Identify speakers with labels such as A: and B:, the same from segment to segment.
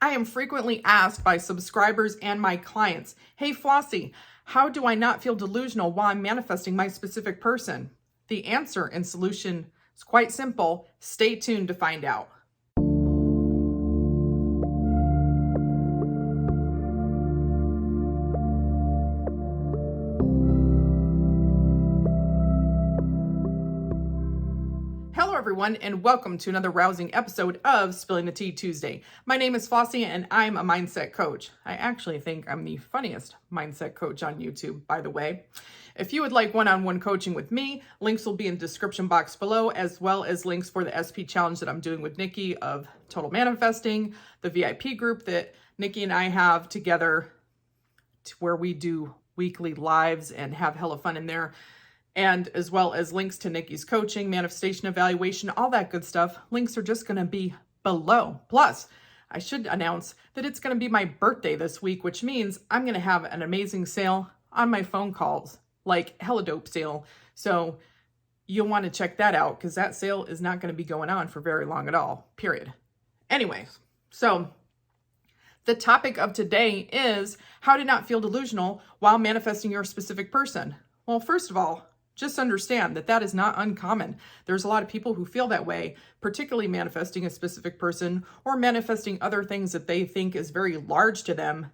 A: I am frequently asked by subscribers and my clients, hey Flossie, how do I not feel delusional while I'm manifesting my specific person? The answer and solution is quite simple. Stay tuned to find out. Hello everyone, and welcome to another rousing episode of Spilling the Tea Tuesday. My name is Flossie and I'm a mindset coach. I actually think I'm the funniest mindset coach on YouTube, by the way. If you would like one-on-one coaching with me, links will be in the description box below, as well as links for the SP challenge that I'm doing with Nikki of Total Manifesting, the VIP group that Nikki and I have together where we do weekly lives and have hella fun in there. And as well as links to Nikki's coaching, manifestation evaluation, all that good stuff. Links are just going to be below. Plus, I should announce that it's going to be my birthday this week, which means I'm going to have an amazing sale on my phone calls, like hella dope sale. So you'll want to check that out because that sale is not going to be going on for very long at all, period. Anyway, so the topic of today is how to not feel delusional while manifesting your specific person. Well, first of all, just understand that that is not uncommon. There's a lot of people who feel that way, particularly manifesting a specific person or manifesting other things that they think is very large to them,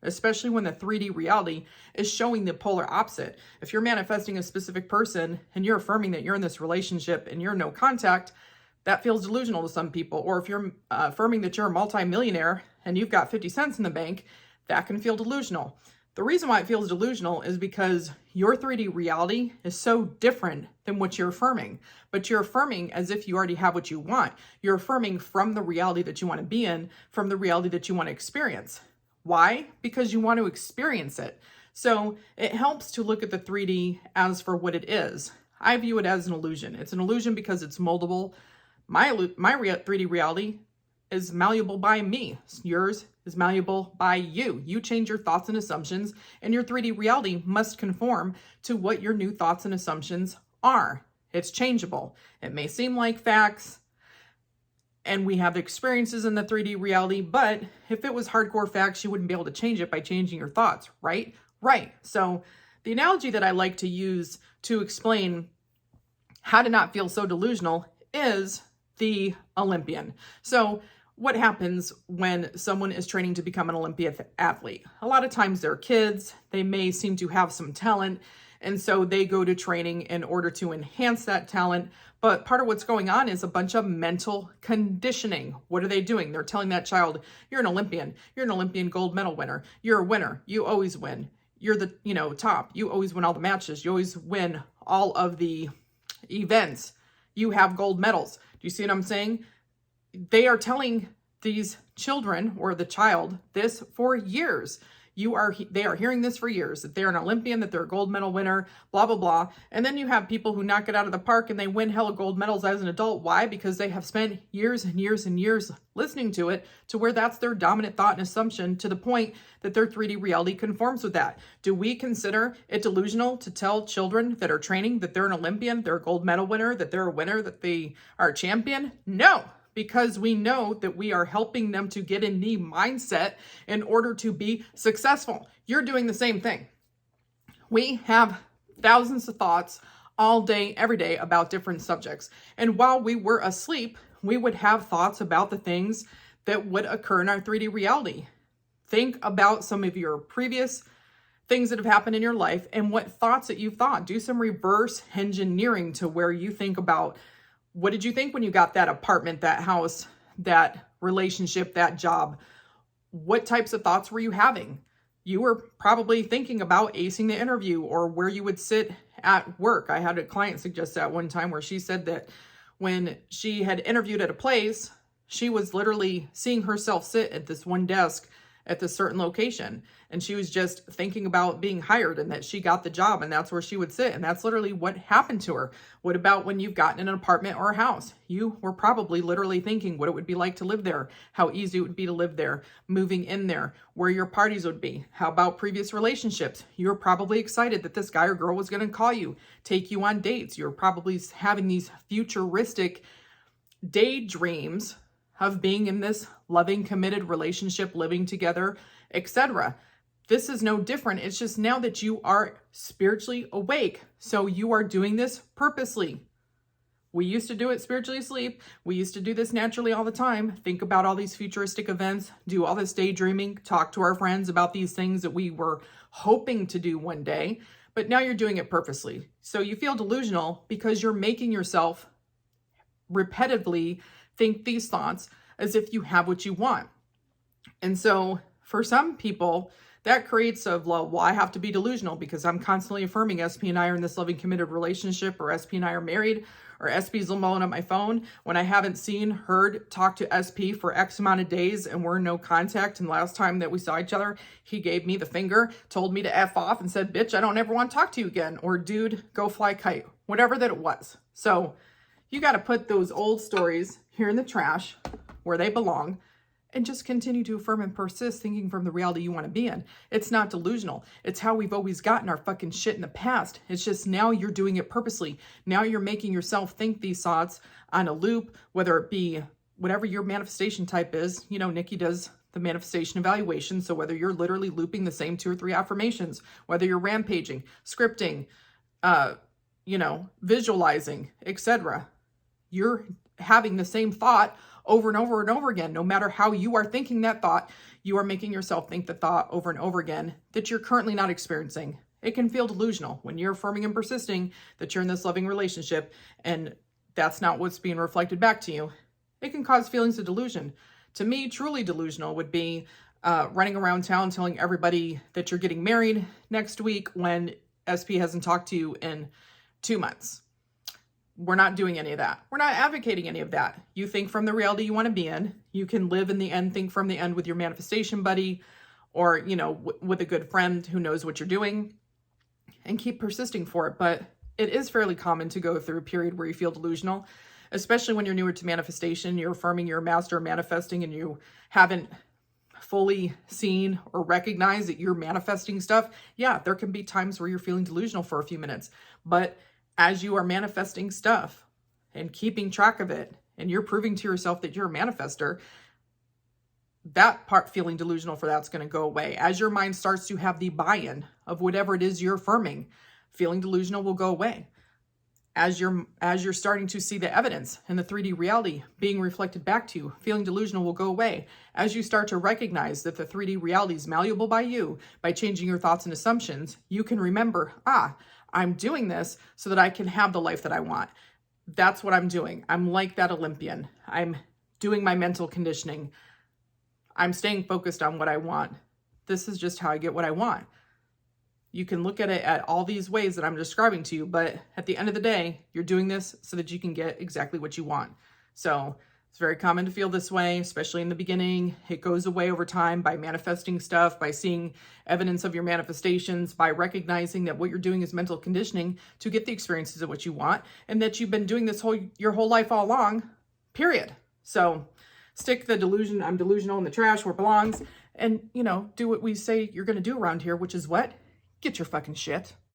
A: especially when the 3D reality is showing the polar opposite. If you're manifesting a specific person and you're affirming that you're in this relationship and you're no contact, that feels delusional to some people. Or if you're affirming that you're a multimillionaire and you've got 50 cents in the bank, that can feel delusional. The reason why it feels delusional is because your 3D reality is so different than what you're affirming. But you're affirming as if you already have what you want. You're affirming from the reality that you want to be in, from the reality that you want to experience. Why? Because you want to experience it. So it helps to look at the 3D as for what it is. I view it as an illusion. It's an illusion because it's moldable. My 3D reality is malleable by me. Yours is malleable by you. You change your thoughts and assumptions, and your 3D reality must conform to what your new thoughts and assumptions are. It's changeable. It may seem like facts, and we have experiences in the 3D reality, but if it was hardcore facts, you wouldn't be able to change it by changing your thoughts, right? Right. So the analogy that I like to use to explain how to not feel so delusional is the Olympian. So what happens when someone is training to become an Olympian athlete? A lot of times they're kids, they may seem to have some talent, and so they go to training in order to enhance that talent. But part of what's going on is a bunch of mental conditioning. What are they doing? They're telling that child, you're an Olympian gold medal winner, you're a winner, you always win. You're the, top, you always win all the matches, you always win all of the events, you have gold medals. Do you see what I'm saying? They are telling these children or the child this for years. They are hearing this for years, that they're an Olympian, that they're a gold medal winner, blah, blah, blah. And then you have people who knock it out of the park and they win hella gold medals as an adult. Why? Because they have spent years and years and years listening to it to where that's their dominant thought and assumption to the point that their 3D reality conforms with that. Do we consider it delusional to tell children that are training that they're an Olympian, they're a gold medal winner, that they're a winner, that they are a champion? No. Because we know that we are helping them to get in the mindset in order to be successful. You're doing the same thing. We have thousands of thoughts all day, every day about different subjects. And while we were asleep, we would have thoughts about the things that would occur in our 3D reality. Think about some of your previous things that have happened in your life and what thoughts that you've thought. Do some reverse engineering to where you think about, what did you think when you got that apartment, that house, that relationship, that job? What types of thoughts were you having? You were probably thinking about acing the interview or where you would sit at work. I had a client suggest that one time where she said that when she had interviewed at a place, she was literally seeing herself sit at this one desk at this certain location. And she was just thinking about being hired and that she got the job and that's where she would sit. And that's literally what happened to her. What about when you've gotten an apartment or a house? You were probably literally thinking what it would be like to live there, how easy it would be to live there, moving in there, where your parties would be. How about previous relationships? You were probably excited that this guy or girl was going to call you, take you on dates. You're probably having these futuristic daydreams of being in this loving, committed relationship, living together, etc. This is no different. It's just now that you are spiritually awake. So you are doing this purposely. We used to do it spiritually asleep. We used to do this naturally all the time. Think about all these futuristic events, do all this daydreaming, talk to our friends about these things that we were hoping to do one day. But now you're doing it purposely. So you feel delusional because you're making yourself repetitively think these thoughts as if you have what you want. And so for some people, that creates a, well, I have to be delusional because I'm constantly affirming SP and I are in this loving, committed relationship, or SP and I are married, or SP's blowing up my phone when I haven't seen, heard, talked to SP for X amount of days and we're in no contact. And the last time that we saw each other, he gave me the finger, told me to F off and said, bitch, I don't ever want to talk to you again. Or dude, go fly a kite, whatever that it was. So you got to put those old stories here in the trash where they belong and just continue to affirm and persist thinking from the reality you want to be in. It's not delusional. It's how we've always gotten our fucking shit in the past. It's just now you're doing it purposely. Now you're making yourself think these thoughts on a loop, whether it be whatever your manifestation type is. You know, Nikki does the manifestation evaluation. So whether you're literally looping the same 2 or 3 affirmations, whether you're rampaging, scripting, visualizing, etc., you're having the same thought over and over and over again. No matter how you are thinking that thought, you are making yourself think the thought over and over again that you're currently not experiencing. It can feel delusional when you're affirming and persisting that you're in this loving relationship and that's not what's being reflected back to you. It can cause feelings of delusion. To me, truly delusional would be running around town telling everybody that you're getting married next week when SP hasn't talked to you in 2 months. We're not doing any of that. We're not advocating any of that. You think from the reality you want to be in. You can live in the end, think from the end with your manifestation buddy or, with a good friend who knows what you're doing and keep persisting for it. But it is fairly common to go through a period where you feel delusional, especially when you're newer to manifestation, you're affirming you're a master of manifesting and you haven't fully seen or recognized that you're manifesting stuff. Yeah, there can be times where you're feeling delusional for a few minutes, but as you are manifesting stuff and keeping track of it, and you're proving to yourself that you're a manifester, that part feeling delusional for that's going to go away. As your mind starts to have the buy-in of whatever it is you're affirming, feeling delusional will go away. As you're starting to see the evidence in the 3D reality being reflected back to you, feeling delusional will go away. As you start to recognize that the 3D reality is malleable by you, by changing your thoughts and assumptions, you can remember, I'm doing this so that I can have the life that I want. That's what I'm doing. I'm like that Olympian. I'm doing my mental conditioning. I'm staying focused on what I want. This is just how I get what I want. You can look at it at all these ways that I'm describing to you, but at the end of the day, you're doing this so that you can get exactly what you want. So it's very common to feel this way, especially in the beginning. It goes away over time by manifesting stuff, by seeing evidence of your manifestations, by recognizing that what you're doing is mental conditioning to get the experiences of what you want, and that you've been doing this your whole life all along, period. So stick the delusion, I'm delusional, in the trash where it belongs, and, do what we say you're going to do around here, which is what? Get your fucking shit.